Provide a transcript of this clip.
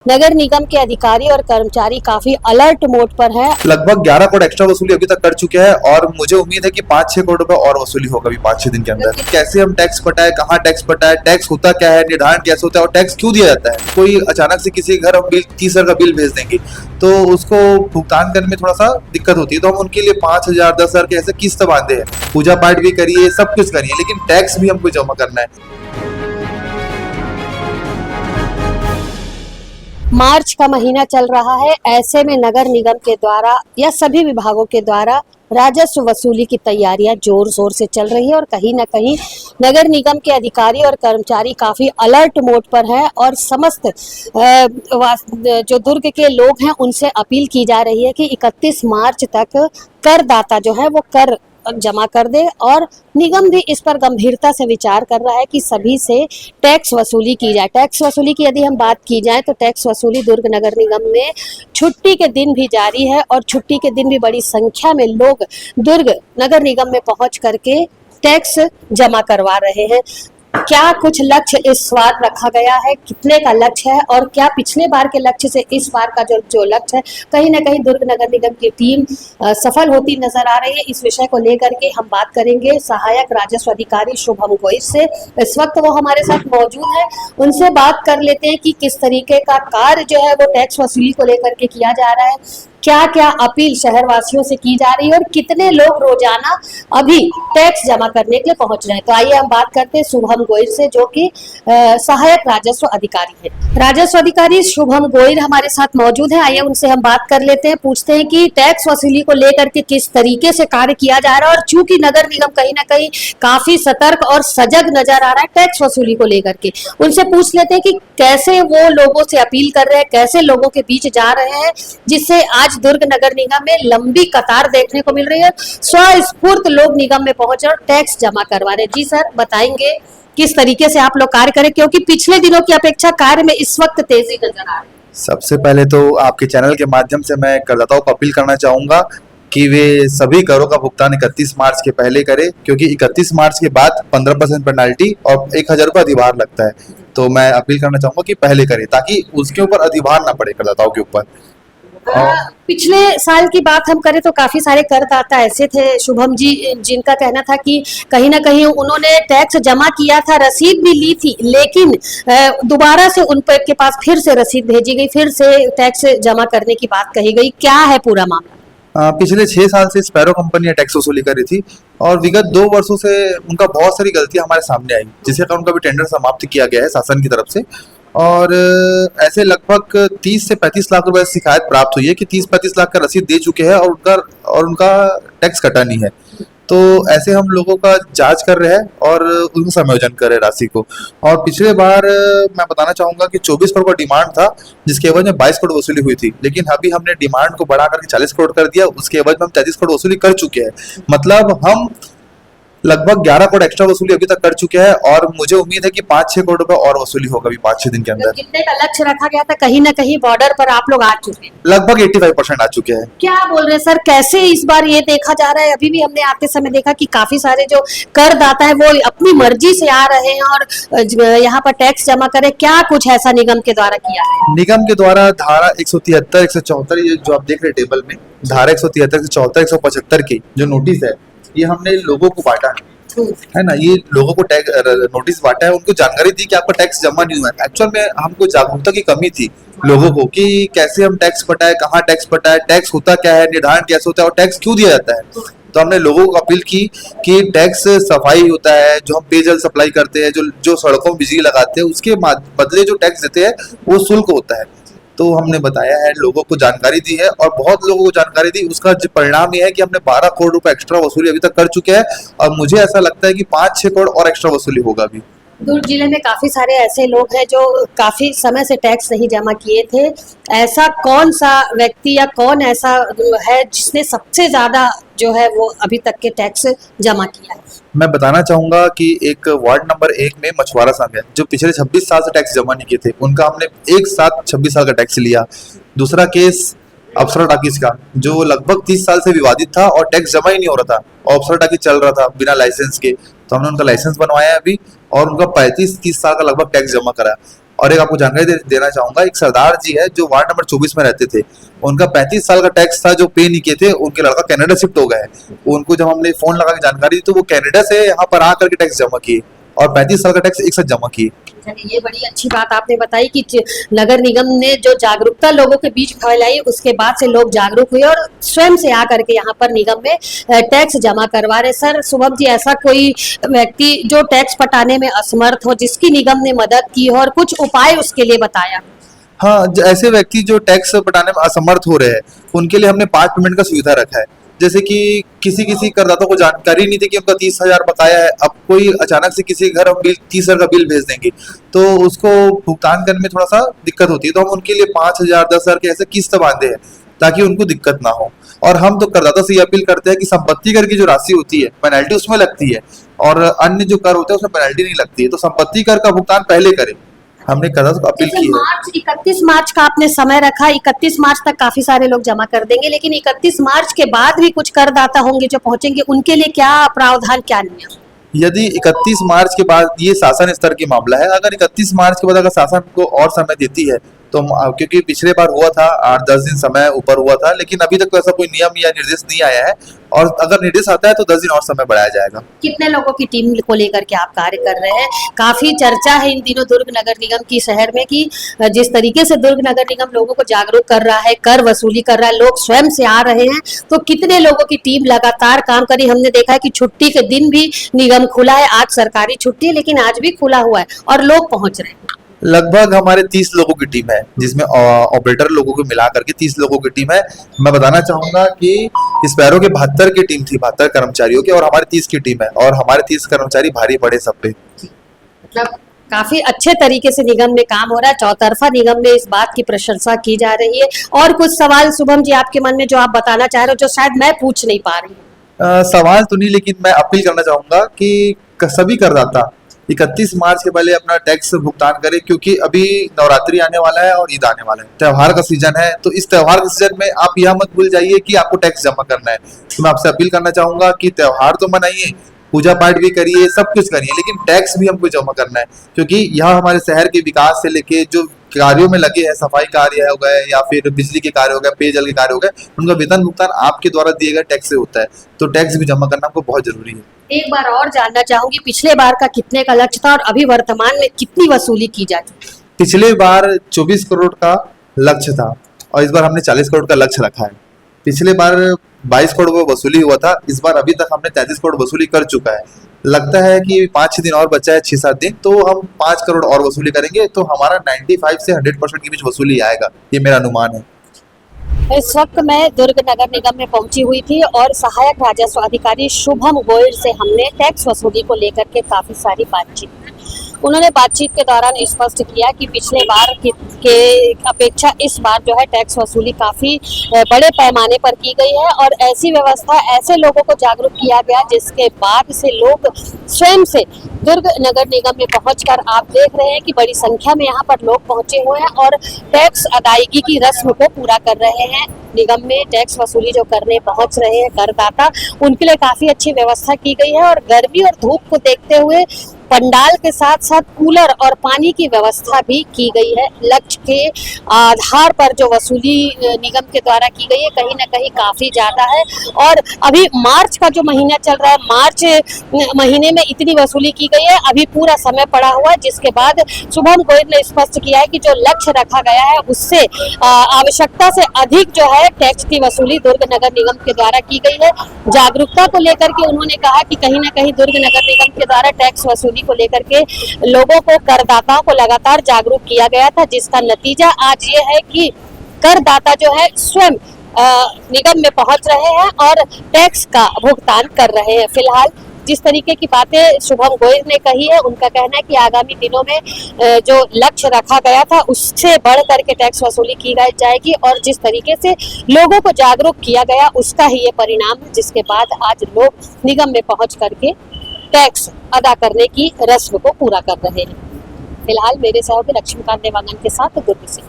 नगर निगम के अधिकारी और कर्मचारी काफी अलर्ट मोड पर हैं। लगभग 11 करोड़ एक्स्ट्रा वसूली अभी तक कर चुके हैं और मुझे उम्मीद है कि 5-6 करोड़ रुपए और वसूली होगा अभी 5-6 दिन के अंदर। कैसे हम टैक्स पटाए, कहाँ टैक्स पटाए, टैक्स होता क्या है, निर्धारण कैसे होता है और टैक्स क्यों दिया जाता है। कोई अचानक से किसी घर हम बिल 30,000 का बिल भेज देंगे तो उसको भुगतान करने में थोड़ा सा दिक्कत होती है, तो हम उनके लिए 5,000 10,000 के ऐसे किस्त बांधे हैं। पूजा पाठ भी करिए, सब कुछ करिए, लेकिन टैक्स भी हमको जमा करना है। मार्च का महीना चल रहा है, ऐसे में नगर निगम के द्वारा या सभी विभागों के द्वारा राजस्व वसूली की तैयारियां जोर शोर से चल रही है और कहीं ना कहीं नगर निगम के अधिकारी और कर्मचारी काफी अलर्ट मोड पर हैं और समस्त जो दुर्ग के लोग हैं उनसे अपील की जा रही है कि 31 मार्च तक करदाता जो है वो कर जमा कर दे और निगम भी इस पर गंभीरता से विचार कर रहा है कि सभी से टैक्स वसूली की जाए। टैक्स वसूली की यदि हम बात की जाए तो टैक्स वसूली दुर्ग नगर निगम में छुट्टी के दिन भी जारी है और छुट्टी के दिन भी बड़ी संख्या में लोग दुर्ग नगर निगम में पहुंच करके टैक्स जमा करवा रहे हैं। क्या कुछ लक्ष्य इस बार रखा गया है, कितने का लक्ष्य है और क्या पिछले बार के लक्ष्य से इस बार का जो लक्ष्य है, कहीं ना कहीं दुर्ग नगर निगम की टीम सफल होती नजर आ रही है। इस विषय को लेकर के हम बात करेंगे सहायक राजस्व अधिकारी शुभम गोयल से। इस वक्त वो हमारे साथ मौजूद है, उनसे बात कर लेते हैं कि किस तरीके का कार्य जो है वो टैक्स वसूली को लेकर के किया जा रहा है, क्या क्या अपील शहरवासियों से की जा रही है और कितने लोग रोजाना अभी टैक्स जमा करने के लिए पहुंच रहे हैं। तो आइए हम बात करते हैं शुभम गोयल से, जो कि सहायक राजस्व अधिकारी है। राजस्व अधिकारी शुभम गोयल हमारे साथ मौजूद है, आइए उनसे हम बात कर लेते हैं, पूछते हैं कि टैक्स वसूली को लेकर के किस तरीके से कार्य किया जा रहा है और चूंकि नगर निगम कहीं ना कहीं काफी सतर्क और सजग नजर आ रहा है टैक्स वसूली को लेकर के, उनसे पूछ लेते हैं कि कैसे वो लोगों से अपील कर रहे हैं, कैसे लोगों के बीच जा रहे हैं, जिससे आज दुर्ग नगर निगम में लंबी कतार देखने को मिल रही है। स्वस्फूर्त लोग निगम में पहुंचे और टैक्स जमा करवा रहे। जी सर, बताएंगे किस तरीके से आप लोग कार्य करें, क्योंकि पिछले दिनों की अपेक्षा कार्य में इस वक्त तेजी नजर आ रही है। सबसे पहले तो आपके चैनल के माध्यम से मैं करदाताओं को अपील करना चाहूंगा कि वे सभी करों का भुगतान 31 मार्च के पहले करें, क्योंकि 31 मार्च के बाद 15% पेनाल्टी और 1,000 रुपये अधिभार लगता है। तो मैं अपील करना चाहूंगा कि पहले करें ताकि उसके ऊपर अधिभार ना पड़े करदाताओं के ऊपर। पिछले साल की बात हम करें तो काफी सारे करदाता ऐसे थे शुभम जी, जिनका कहना था कि कहीं ना कहीं उन्होंने टैक्स जमा किया था, रसीद भी ली थी, लेकिन दोबारा से उन पर के पास फिर से रसीद भेजी गई, फिर से टैक्स जमा करने की बात कही गई। क्या है पूरा मामला? पिछले 6 साल से स्पैरो कंपनी टैक्स वसूली कर रही थी और विगत 2 वर्षों से उनका बहुत सारी गलतियां हमारे सामने आई, जिसके कारण उनका भी टेंडर समाप्त किया गया है शासन की तरफ से। और ऐसे लगभग 30 से 35 लाख रुपए शिकायत प्राप्त हुई है कि 30-35 लाख का रसीद दे चुके हैं और उनका टैक्स कटा नहीं है। तो ऐसे हम लोगों का जांच कर रहे हैं और उनका समायोजन कर रहे हैं राशि को। और पिछले बार मैं बताना चाहूंगा कि 24 करोड़ का डिमांड था, जिसके एवज में 22 करोड़ वसूली हुई थी, लेकिन अभी हमने डिमांड को बढ़ा करके 40 करोड़ कर दिया, उसके एवज में हम 33 करोड़ वसूली कर चुके हैं। मतलब हम लगभग 11 करोड़ एक्स्ट्रा वसूली अभी तक कर चुके हैं और मुझे उम्मीद है कि 5-6 करोड़ रुपए और वसूली होगा अभी 5-6 दिन के अंदर। कितने का लक्ष्य रखा गया था, कहीं ना कहीं बॉर्डर पर आप लोग आ चुके हैं? लगभग 85% आ चुके हैं। क्या बोल रहे हैं सर, कैसे इस बार ये देखा जा रहा है? अभी भी हमने आते समय देखा कि काफी सारे जो करदाता है वो अपनी मर्जी से आ रहे हैं और यहाँ पर टैक्स जमा करें। क्या कुछ ऐसा निगम के द्वारा किया है? निगम के द्वारा धारा 173, 174 ये जो आप देख रहे टेबल में, धारा 173, 174, 175 के जो नोटिस है, ये हमने लोगों को बांटा है ना। ये लोगों को नोटिस बांटा है, उनको जानकारी दी कि आपका टैक्स जमा नहीं हुआ है। एक्चुअल में हमको जागरूकता की कमी थी लोगों को कि कैसे हम टैक्स पटाए, कहाँ टैक्स पटाए, टैक्स होता क्या है, निर्धारण कैसे होता है और टैक्स क्यों दिया जाता है। तो हमने लोगों को अपील की कि टैक्स सफाई होता है, जो हम पेयजल सप्लाई करते हैं, जो सड़कों में बिजली लगाते हैं, उसके बदले जो टैक्स देते हैं वो शुल्क होता है। तो हमने बताया है, लोगों को जानकारी दी है और बहुत लोगों को जानकारी दी। उसका जो परिणाम ये है कि हमने 12 करोड़ रुपए एक्स्ट्रा वसूली अभी तक कर चुके हैं और मुझे ऐसा लगता है कि 5-6 करोड़ और एक्स्ट्रा वसूली होगा अभी। दुर्ग जिले में काफी सारे ऐसे लोग हैं जो काफी समय से टैक्स नहीं जमा किए थे। ऐसा कौन सा व्यक्ति या कौन ऐसा है जिसने सबसे ज्यादा जो है वो अभी तक के टैक्स जमा किया है? मैं बताना चाहूंगा कि एक वार्ड नंबर 1 में मछुआरा संघ है, जो पिछले 26 साल से टैक्स जमा नहीं किए थे, उनका हमने एक साथ 26 साल का टैक्स लिया। दूसरा केस अप्सरा टाकीज का, जो लगभग 30 साल से विवादित था और टैक्स जमा ही नहीं हो रहा था और अप्सरा टाकीज चल रहा था बिना लाइसेंस के, तो हमने उनका लाइसेंस बनवाया अभी और उनका 35-30 साल का लगभग टैक्स जमा करा। और एक आपको जानकारी देना चाहूंगा, एक सरदार जी है जो वार्ड नंबर 24 में रहते थे, उनका 35 साल का टैक्स था जो पे नहीं किए थे, उनके लड़का कनाडा शिफ्ट हो गया है। उनको जब हमने फोन लगा के जानकारी दी तो वो कनाडा से यहाँ पर आकर के टैक्स जमा किए और 35 साल का टैक्स एक साथ जमा किए। चलिए, ये बड़ी अच्छी बात आपने बताई कि नगर निगम ने जो जागरूकता लोगों के बीच फैलाई, उसके बाद से लोग जागरूक हुए और स्वयं से आकर के यहाँ पर निगम में टैक्स जमा करवा रहे। सर शुभम जी, ऐसा कोई व्यक्ति जो टैक्स पटाने में असमर्थ हो, जिसकी निगम ने मदद की हो और कुछ उपाय उसके लिए बताया? हाँ, ऐसे व्यक्ति जो टैक्स पटाने में असमर्थ हो रहे हैं उनके लिए हमने पार्ट पेमेंट का सुविधा रखा है। जैसे कि किसी करदाता को जानकारी नहीं थी कि उनका 30,000 बकाया है, अब कोई अचानक से किसी घर बिल 30,000 का बिल भेज देंगे तो उसको भुगतान करने में थोड़ा सा दिक्कत होती है, तो हम उनके लिए 5,000 10,000 के ऐसे किस्त बांधे हैं ताकि उनको दिक्कत ना हो। और हम तो करदाता से ये अपील करते हैं कि संपत्ति कर की जो राशि होती है पेनल्टी उसमें लगती है और अन्य जो कर होते हैं उसमें पेनल्टी नहीं लगती है, तो संपत्ति कर का भुगतान पहले करें। हमने करदाता को अपील की है। 31 मार्च का आपने समय रखा, 31 मार्च तक काफी सारे लोग जमा कर देंगे, लेकिन 31 मार्च के बाद भी कुछ करदाता होंगे जो पहुंचेंगे, उनके लिए क्या प्रावधान, क्या नियम? यदि 31 मार्च के बाद, ये शासन स्तर की मामला है, अगर 31 मार्च के बाद अगर शासन को और समय देती है तो क्योंकि पिछले बार हुआ था 8-10 दिन समय ऊपर हुआ था, लेकिन अभी तक तो ऐसा कोई नियम या निर्देश नहीं आया है, और अगर निर्देश आता है तो 10 दिन और समय बढ़ाया जाएगा। कितने लोगों की टीम को लेकर के आप कार्य कर रहे हैं? काफी चर्चा है इन दिनों दुर्ग नगर निगम की शहर में कि जिस तरीके से दुर्ग नगर निगम लोगों को जागरूक कर रहा है, कर वसूली कर रहा है, लोग स्वयं से आ रहे हैं, तो कितने लोगों की टीम लगातार काम करी? हमने देखा है कि छुट्टी के दिन भी निगम खुला है, आज सरकारी छुट्टी है लेकिन आज भी खुला हुआ है और लोग पहुंच रहे हैं। लगभग हमारे 30 लोगों की टीम है, जिसमें ऑपरेटर लोगों को मिला करके 30 लोगों की टीम है। मैं बताना चाहूंगा कि स्पैरो के 72 की टीम थी, 72 कर्मचारियों की, और हमारे 30 की टीम है और हमारे 30 कर्मचारी भारी पड़े सब पे। मतलब काफी अच्छे तरीके से निगम में काम हो रहा है, चौतरफा निगम में इस बात की प्रशंसा की जा रही है। और कुछ सवाल शुभम जी आपके मन में जो आप बताना चाह रहे हो, जो शायद मैं पूछ नहीं पा रही हूँ? सवाल तो नहीं, लेकिन मैं अपील करना चाहूंगा कि सभी करदाता 31 मार्च के पहले अपना टैक्स भुगतान करें, क्योंकि अभी नवरात्रि आने वाला है और ईद आने वाला है, त्योहार का सीजन है, तो इस त्योहार के सीजन में आप यह मत भूल जाइए कि आपको टैक्स जमा करना है। तो मैं आपसे अपील करना चाहूंगा कि त्योहार तो मनाइए, पूजा पाठ भी करिए, सब कुछ करिए, लेकिन टैक्स भी हमको जमा करना है, क्योंकि यह हमारे शहर के विकास से लेके जो कार्यों में लगे हैं, सफाई कार्य हो गए या फिर बिजली के कार्य हो गए, पेयजल के कार्य हो गए, उनका वेतन भुगतान आपके द्वारा दिए गए टैक्स से होता है, तो टैक्स भी जमा करना हमको बहुत जरूरी है। एक बार और जानना चाहूंगी, पिछले बार का कितने का लक्ष्य था और अभी वर्तमान में कितनी वसूली की जाती है? पिछले बार 24 करोड़ का लक्ष्य था और इस बार हमने 40 करोड़ का लक्ष्य रखा है। पिछले बार 22 करोड़ वसूली हुआ था, इस बार अभी तक हमने 33 करोड़ वसूली कर चुका है। लगता है कि 5-6 दिन और बचा है, 6-7 दिन, तो हम 5 करोड़ और वसूली करेंगे, तो हमारा 95 से 100% के बीच वसूली आएगा, ये मेरा अनुमान है। इस वक्त मैं दुर्ग नगर निगम में पहुंची हुई थी और सहायक राजस्व अधिकारी शुभम गोयल से हमने टैक्स वसूली को लेकर के काफी सारी बातचीत की। उन्होंने बातचीत के दौरान स्पष्ट किया कि पिछले बार के अपेक्षा इस बार जो है टैक्स वसूली काफी बड़े पैमाने पर की गई है और ऐसी व्यवस्था, ऐसे लोगों को जागरूक किया गया जिसके बाद से लोग स्वयं से दुर्ग नगर निगम में पहुंचकर, आप देख रहे हैं कि बड़ी संख्या में यहाँ पर लोग पहुंचे हुए हैं और टैक्स अदायगी की रस्म को पूरा कर रहे हैं। निगम में टैक्स वसूली जो करने पहुंच रहे हैं करदाता, उनके लिए काफी अच्छी व्यवस्था की गई है और गर्मी और धूप को देखते हुए पंडाल के साथ साथ कूलर और पानी की व्यवस्था भी की गई है। लक्ष्य के आधार पर जो वसूली निगम के द्वारा की गई है कहीं ना कहीं काफी ज्यादा है और अभी मार्च का जो महीना चल रहा है, मार्च महीने में इतनी वसूली की गई है, अभी पूरा समय पड़ा हुआ है, जिसके बाद शुभम गोयल ने स्पष्ट किया है कि जो लक्ष्य रखा गया है उससे आवश्यकता से अधिक जो है टैक्स की वसूली दुर्ग नगर निगम के द्वारा की गई है। जागरूकता को लेकर के उन्होंने कहा कि कहीं ना कहीं दुर्ग नगर निगम के द्वारा टैक्स वसूली को लेकर के लोगों को, करदाताओं को लगातार जागरूक किया गया था, जिसका नतीजा आज ये है कि करदाता जो है स्वयं निगम में पहुंच रहे हैं और टैक्स का भुगतान कर रहे हैं। फिलहाल जिस तरीके की बातें शुभम गोयल ने कही है, उनका कहना है कि आगामी दिनों में जो लक्ष्य रखा गया था उससे बढ़ करके टैक्स वसूली की जाएगी और जिस तरीके से लोगों को जागरूक किया गया उसका ही ये परिणाम है, जिसके बाद आज लोग निगम में पहुंच करके टैक्स अदा करने की रस्म को पूरा कर रहे हैं। फिलहाल मेरे सहयोगी लक्ष्मीकांत देवांगन के साथ दुर्ग से।